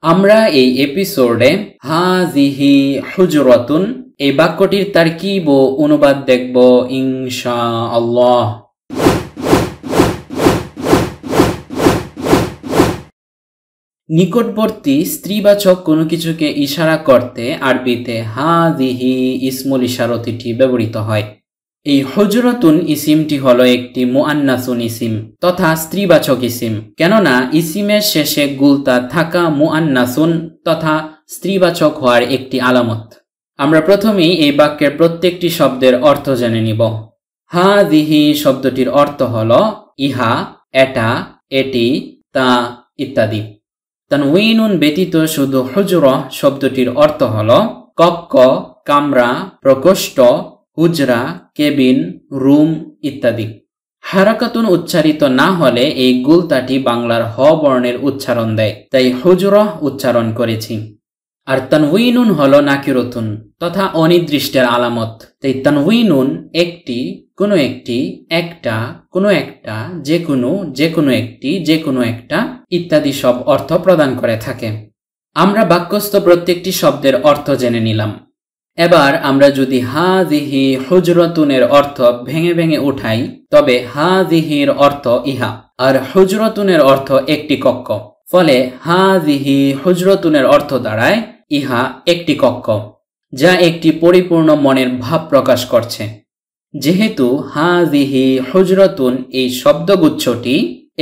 আমরা এই এপিসোডে হাযিহি হুজরাতুন এই বাক্যটির তারকিব ও অনুবাদ দেখব ইনশাআল্লাহ। নিকটবর্তী স্ত্রীবাচক কোনো কিছুকে ইশারা করতে আরবিতে হাযিহি ইসমুল ইশারতিটি ব্যবহৃত হয়। এই হুজরাতুন ইসিমটি হলো একটি মুআন্নাসুন ইসিম তথা স্ত্রীবাচক ইসিম, কেননা ইসিমের শেষে গুলতা থাকা মুআন্নাসুন তথা স্ত্রীবাচক হওয়ার একটি আলামত। আমরা প্রথমেই এই বাক্যের প্রত্যেকটি শব্দের অর্থ জেনে নিব। হাযিহি শব্দটির অর্থ হলো ইহা, এটা, এটি, তা ইত্যাদি। তানউইনুন ব্যতীত শুধু হুজরা শব্দটির অর্থ হলো কক্ষ, কামরা, প্রকোষ্ঠ, হুজরা, কেবিন, রুম ইত্যাদি। হারাকাতুন উচ্চারিত না হলে এই গুলতাটি বাংলার হ বর্ণের উচ্চারণ দেয়, তাই হুজরা উচ্চারণ করেছি। আর তানউইনুন হলো নাকিরতুন তথা অনির্দিষ্টের আলামত, তাই তানউইনুন একটি, কোনো একটি, একটা, কোনো একটা, যে কোনো একটি, যে কোনো একটা ইত্যাদি সব অর্থ প্রদান করে থাকে। আমরা বাক্যস্থ প্রত্যেকটি শব্দের অর্থ জেনে নিলাম। এবার আমরা যদি হাযিহি হুজরাতুনের অর্থ ভেঙে ভেঙে উঠাই, তবে হাযিহির অর্থ ইহা আর হুজরাতুনের অর্থ একটি কক্ষ, ফলে হাযিহি হুজরাতুনের অর্থ দাঁড়ায় ইহা একটি কক্ষ, যা একটি পরিপূর্ণ মনের ভাব প্রকাশ করছে। যেহেতু হাযিহি হুজরাতুন এই শব্দগুচ্ছটি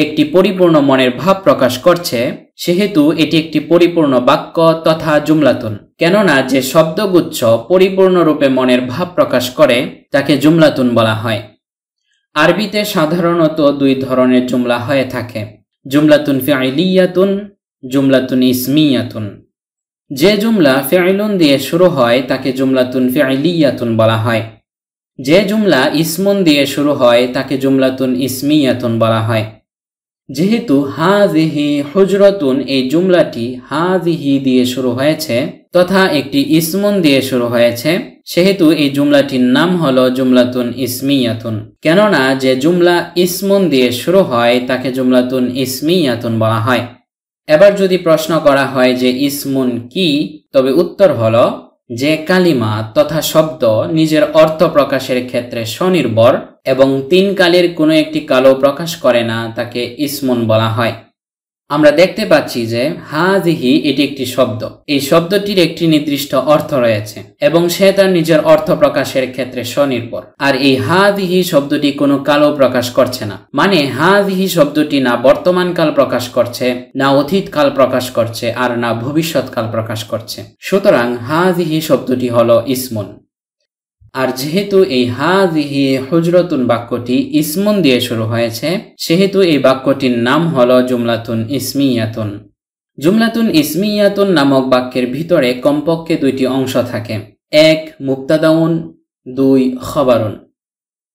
একটি পরিপূর্ণ মনের ভাব প্রকাশ করছে, সেহেতু এটি একটি পরিপূর্ণ বাক্য তথা জুমলাতুন। কেননা যে শব্দগুচ্ছ পরিপূর্ণরূপে মনের ভাব প্রকাশ করে তাকে জুমলাতুন বলা হয়। আরবিতে সাধারণত দুই ধরনের জুমলা হয়ে থাকে, জুমলাতুন ফি'লিয়াতুন, জুমলাতুন ইসমিয়াতুন। যে জুমলা ফি'লুন দিয়ে শুরু হয় তাকে জুমলাতুন ফি'লিয়াতুন বলা হয়। যে জুমলা ইসমুন দিয়ে শুরু হয় তাকে জুমলাতুন ইসমিয়াতুন বলা হয়। যেহেতু হাযিহি হুজরাতুন এই জুমলাটি হাযিহি দিয়ে শুরু হয়েছে তথা একটি ইসমুন দিয়ে শুরু হয়েছে, সেহেতু এই জুমলাটির নাম হলো জুমলাতুন ইসমিয়াতুন। কেননা যে জুমলা ইসমুন দিয়ে শুরু হয় তাকে জুমলাতুন ইসমিয়াতুন বলা হয়। এবার যদি প্রশ্ন করা হয় যে ইসমুন কি, তবে উত্তর হলো যে কালিমা তথা শব্দ নিজের অর্থ প্রকাশের ক্ষেত্রে স্বনির্ভর এবং তিন কালের কোনো একটি কালও প্রকাশ করে না তাকে ইসমুন বলা হয়। আমরা দেখতে পাচ্ছি যে হাযিহি এটি একটি শব্দ, এই শব্দটির একটি নির্দিষ্ট অর্থ রয়েছে এবং সে তার নিজের অর্থ প্রকাশের ক্ষেত্রে স্বনির্ভর। আর এই হাযিহি শব্দটি কোনো কালও প্রকাশ করছে না, মানে হাযিহি শব্দটি না বর্তমান কাল প্রকাশ করছে, না অতীত কাল প্রকাশ করছে, আর না ভবিষ্যৎ কাল প্রকাশ করছে। সুতরাং হাযিহি শব্দটি হলো ইসমুন। আর যেহেতু এই হাযিহি হুজরাতুন বাক্যটি ইসমুন দিয়ে শুরু হয়েছে, সেহেতু এই বাক্যটির নাম হলো জুমলাতুন ইসমিয়াতুন। জুমলাতুন ইসমিয়াতুন নামক বাক্যের ভিতরে কমপক্ষে দুইটি অংশ থাকে, এক মুবতাদাউন, দুই খবরুন।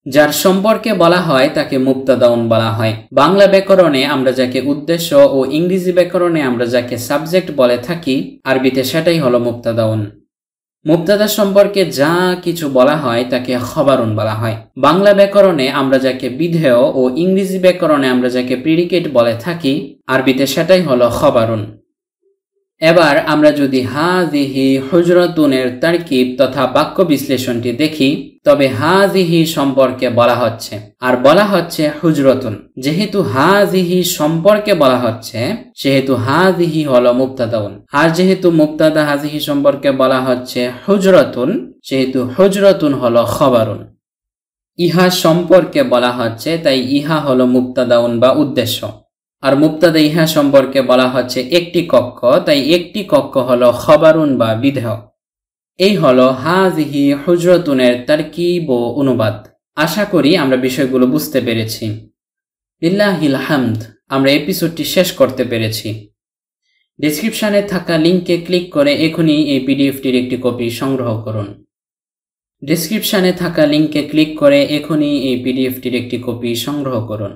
যার সম্পর্কে বলা হয় তাকে মুবতাদাউন বলা হয়। বাংলা ব্যাকরণে আমরা যাকে উদ্দেশ্য ও ইংরেজি ব্যাকরণে আমরা যাকে সাবজেক্ট বলে থাকি, আরবিতে সেটাই হলো মুবতাদাউন। মুবতাদা সম্পর্কে যা কিছু বলা হয় তাকে খবরুন বলা হয়। বাংলা ব্যাকরণে আমরা যাকে বিধেয় ও ইংরেজি ব্যাকরণে আমরা যাকে প্রিডিকেট বলে থাকি, আরবিতে সেটাই হলো খবরুন। এবার আমরা যদি হাযিহি হুজরাতুনের তারকিব তথা বাক্য বিশ্লেষণটি দেখি, তবে হাযিহি সম্পর্কে বলা হচ্ছে আর বলা হচ্ছে হুজরাতুন। যেহেতু হাযিহি সম্পর্কে বলা হচ্ছে, সেহেতু হাযিহি হলো মুবতাদাউন। আর যেহেতু মুবতাদা হাযিহি সম্পর্কে বলা হচ্ছে হুজরাতুন, সেহেতু হুজরাতুন হলো খবরুন। ইহা সম্পর্কে বলা হচ্ছে, তাই ইহা হলো মুবতাদাউন বা উদ্দেশ্য। আর মুবতাদা ইহা সম্পর্কে বলা হচ্ছে একটি কক্ষ, তাই একটি কক্ষ হলো খবরুন বা বিধেয়। এই হলো হাযিহি হুজরাতুনের তারকিব ও অনুবাদ। আশা করি আমরা বিষয়গুলো বুঝতে পেরেছি। লিল্লাহিল হামদ, আমরা এপিসোডটি শেষ করতে পেরেছি। ডেসক্রিপশনে থাকা লিংকে ক্লিক করে এখনই এই পিডিএফটির একটি কপি সংগ্রহ করুন। ডেসক্রিপশনে থাকা লিংকে ক্লিক করে এখনই এই পিডিএফটির একটি কপি সংগ্রহ করুন।